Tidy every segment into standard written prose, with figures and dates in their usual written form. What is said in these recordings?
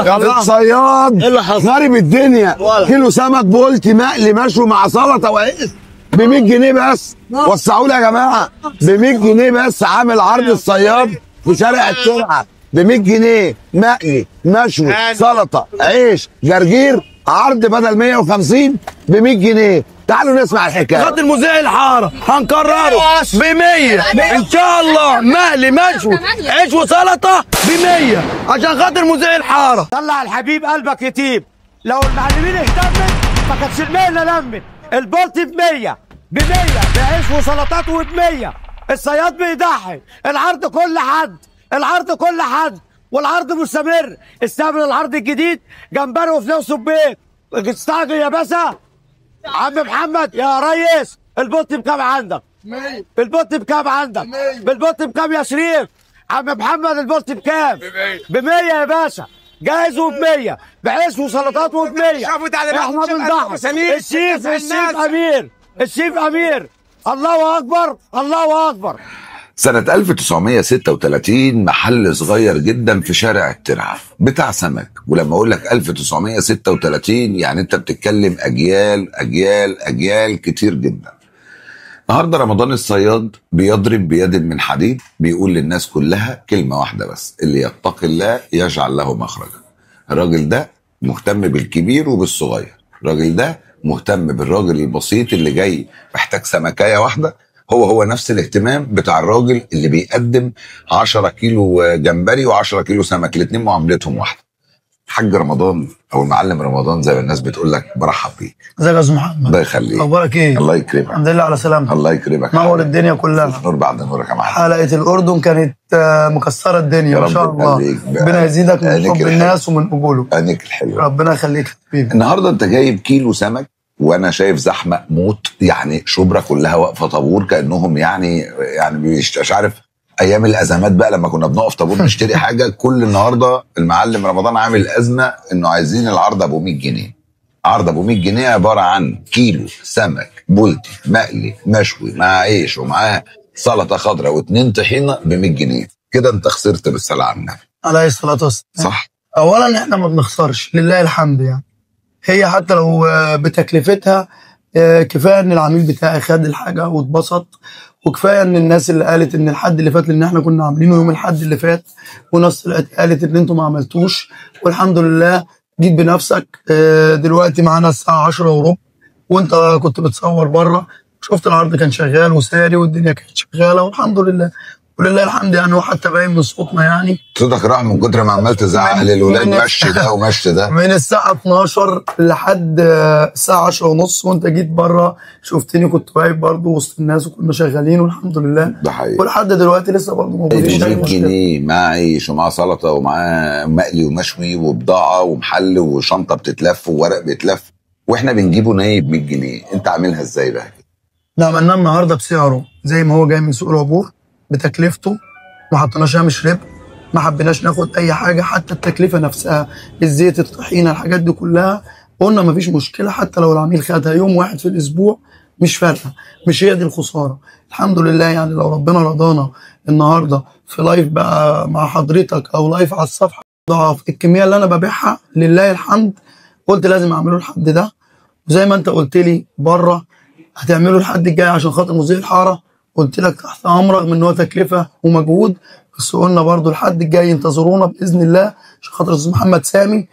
الصياد ايه اللي حصل؟ خارب الدنيا. كيلو سمك بولتي مقلي مشوي مع سلطه وعيش ب 100 جنيه بس. وسعوا لي يا جماعه، ب 100 جنيه بس. عامل عرض الصياد في شارع الترعه ب 100 جنيه مقلي مشوي سلطه عيش جرجير. عرض بدل 150 ب 100 جنيه. تعالوا نسمع الحكايه. خد المذيع الحاره هنكرره ب 100 ان شاء الله. مقلي مشوي عيش وسلطه ب 100 عشان خاطر مذيع الحاره. طلع الحبيب قلبك يطيب. لو المعلمين اهتمت ما كانتش المهنه لمت. البلطي ب 100 ب 100 بعيش وسلطات وب 100. الصياد بيضحي. العرض كل حد، العرض كل حد، والعرض مستمر. استقبل العرض الجديد. جمبري وفلوس البيت. استعجل يا باشا. عم محمد يا ريس، البط بكام عندك؟ 100. البط بكام عندك؟ 100. بالبط بكام يا شريف؟ عم محمد البط بكام؟ ب 100 يا باشا. جاهز وب 100 بعيش وسلطات وب 100. احنا بنضحك. الشيف امير، الشيف امير. الله اكبر الله اكبر. سنة 1936 محل صغير جدا في شارع الترعة بتاع سمك. ولما اقول لك 1936 يعني انت بتتكلم اجيال اجيال اجيال كتير جدا. النهارده رمضان الصياد بيضرب بيد من حديد، بيقول للناس كلها كلمة واحدة بس: اللي يتقي الله يجعل له مخرجا. الراجل ده مهتم بالكبير وبالصغير. الراجل ده مهتم بالراجل البسيط اللي جاي محتاج سمكاية واحدة. هو نفس الاهتمام بتاع الراجل اللي بيقدم 10 كيلو جمبري و10 كيلو سمك. الاتنين معاملتهم واحده. حاج رمضان او المعلم رمضان زي ما الناس بتقول لك، برحب بيك. ازيك يا استاذ محمد؟ الله يخليك. اخبارك ايه؟ الله يكرمك. الحمد لله على سلامتك. الله يكرمك. نور الدنيا كلها. نور بعد نورك يا معلم. حلقه الاردن كانت مكسره الدنيا ما شاء الله. ربنا يزيدك من حب الناس ومن قبوله. عينيك الحلوه. ربنا يخليك حبيبي. النهارده انت جايب كيلو سمك وانا شايف زحمه موت، يعني شبرا كلها واقفه طابور كانهم يعني مش عارف ايام الازمات بقى لما كنا بنقف طابور نشتري حاجه. كل النهارده المعلم رمضان عامل ازمه انه عايزين العرض ابو 100 جنيه. عرض ابو 100 جنيه عباره عن كيلو سمك بولتي مقلي مشوي مع عيش ومعاه سلطه خضراء و2 طحينه ب 100 جنيه. كده انت خسرت بالصلاه على النبي عليه الصلاه والسلام. صح. اولا احنا ما بنخسرش لله الحمد. يعني هي حتى لو بتكلفتها كفايه ان العميل بتاعي خد الحاجه واتبسط، وكفايه ان الناس اللي قالت ان الحد اللي فات، لان احنا كنا عاملينه يوم الحد اللي فات، وناس قالت ان انتوا ما عملتوش، والحمد لله جيت بنفسك. دلوقتي معانا الساعه 10 وربع وانت كنت بتصور بره، شفت العرض كان شغال وساري والدنيا كانت شغاله والحمد لله ولله الحمد. يعني وحتى باين من صوتنا يعني صوتك راح من كتر ما عمال تزعق للولاد مشي ده ومشي ده. من الساعه 12 لحد الساعه 10 ونص وانت جيت بره شفتني، كنت واقف برضه وسط الناس وكنا شغالين والحمد لله. ده حقيقي. ولحد دلوقتي لسه برضه موجودين. 100 جنيه مع عيش ومع سلطه ومع مقلي ومشوي وبضاعه ومحل وشنطه بتتلف وورق بيتلف، واحنا بنجيبه نايب 100 جنيه. انت عاملها ازاي بقى؟ لا، عملناه النهارده بسعره زي ما هو جاي من سوق العبور بتكلفته، ما حطيناش هامش ربح، ما حبيناش ناخد اي حاجه. حتى التكلفه نفسها، الزيت، الطحينه، الحاجات دي كلها قلنا ما فيش مشكله. حتى لو العميل خدها يوم واحد في الاسبوع مش فارقه، مش هي دي الخساره. الحمد لله. يعني لو ربنا رضانا النهارده في لايف بقى مع حضرتك او لايف على الصفحه ضعف الكميه اللي انا ببيعها لله الحمد، قلت لازم اعمله الحد ده. وزي ما انت قلت لي بره هتعمله الحد الجاي عشان خاطر مذيع الحاره، قلت لك تحت امرك من ان هو تكلفه ومجهود، بس قلنا برضو الحد الجاي انتظرونا باذن الله عشان خاطر الاستاذ محمد سامي.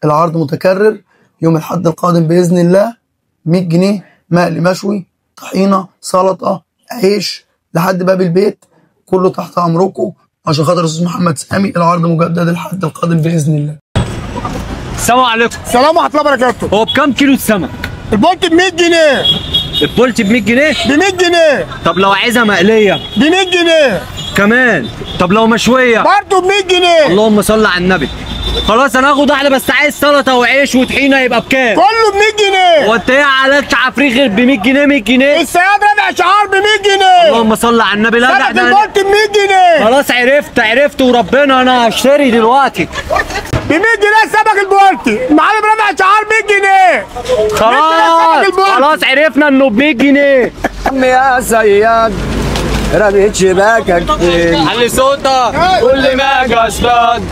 العرض متكرر يوم الحد القادم باذن الله. 100 جنيه مقلي مشوي طحينه سلطه عيش لحد باب البيت، كله تحت امركم عشان خاطر الاستاذ محمد سامي. العرض مجدد الحد القادم باذن الله. السلام عليكم. السلام ورحمه الله وبركاته. هو بكام كيلو السمك؟ البولت ب 100 جنيه. البولتي ب 100 جنيه؟ ب 100 جنيه. طب لو عايزها مقليه؟ ب 100 جنيه كمان. طب لو مشويه؟ برضه ب 100 جنيه. اللهم صل على النبي. خلاص انا هاخد واحده، بس عايز سلطه وعيش وطحينه يبقى بكام؟ كله ب 100 جنيه. هو انت ايه عليك عفريخ غير ب 100 جنيه؟ 100 جنيه؟ الصياد رافع شعار ب 100 جنيه. اللهم صل على النبي. لا سمك البولت ب 100 جنيه. خلاص عرفت وربنا انا هشتري دلوقتي ب 100 جنيه السمك البولتي. المعلم رافع شعار 100 جنيه. خلاص عرفنا انه ب 100 جنيه. يا صياد رميت شباكك فين؟ علي صوتك. كل ما اجي اصطاد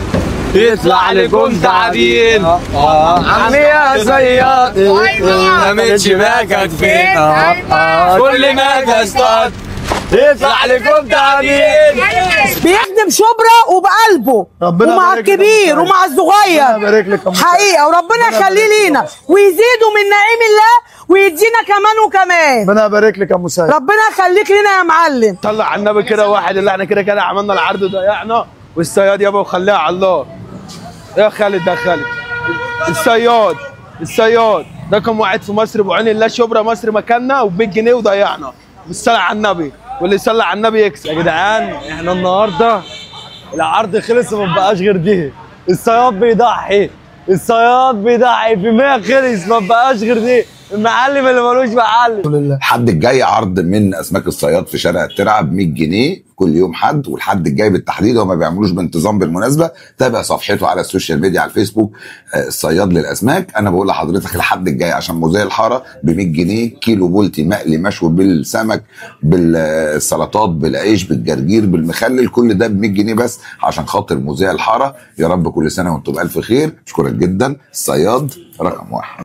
يطلع لكم تعابين عمي يا صياد رميت شباكك فين كل ما تصطاد يطلع لكم تعابين. بيخدم شبرا وبقلبه ومع الكبير ومع الصغير حقيقه، وربنا يخليه لينا ويزيده من نعيم الله ويدينا كمان وكمان. ربنا يبارك لك يا ابو سيد. ربنا يخليك لينا يا معلم. طلع على النبي كده واحد اللي احنا كده عملنا العرض وضيعنا، والصياد يابا وخليها على الله. يا خالد ده خالد الصياد ده كان واحد في مصر بعين الله شبرا مصر مكاننا وب100 جنيه وضيعنا. بالصلاه على النبي، واللي يصلي على النبي يكسب. يا جدعان احنا النهارده العرض خلص وما بقاش غير دي. الصياد بيضحي في 100 خلص ما بقاش غير دي. المعلم اللي ملوش معلم. الحد الجاي عرض من اسماك الصياد في شارع الترعه ب100 جنيه كل يوم حد، والحد الجاي بالتحديد هو ما بيعملوش بانتظام بالمناسبه. تابع صفحته على السوشيال ميديا على الفيسبوك الصياد للاسماك. انا بقول لحضرتك الحد الجاي عشان مذيع الحاره ب100 جنيه كيلو بولتي مقلي مشوي بالسمك بالسلطات بالعيش بالجرجير بالمخلل، كل ده ب100 جنيه بس عشان خاطر مذيع الحاره. يا رب كل سنه وانتم بالف خير. اشكرك جدا. الصياد رقم 1.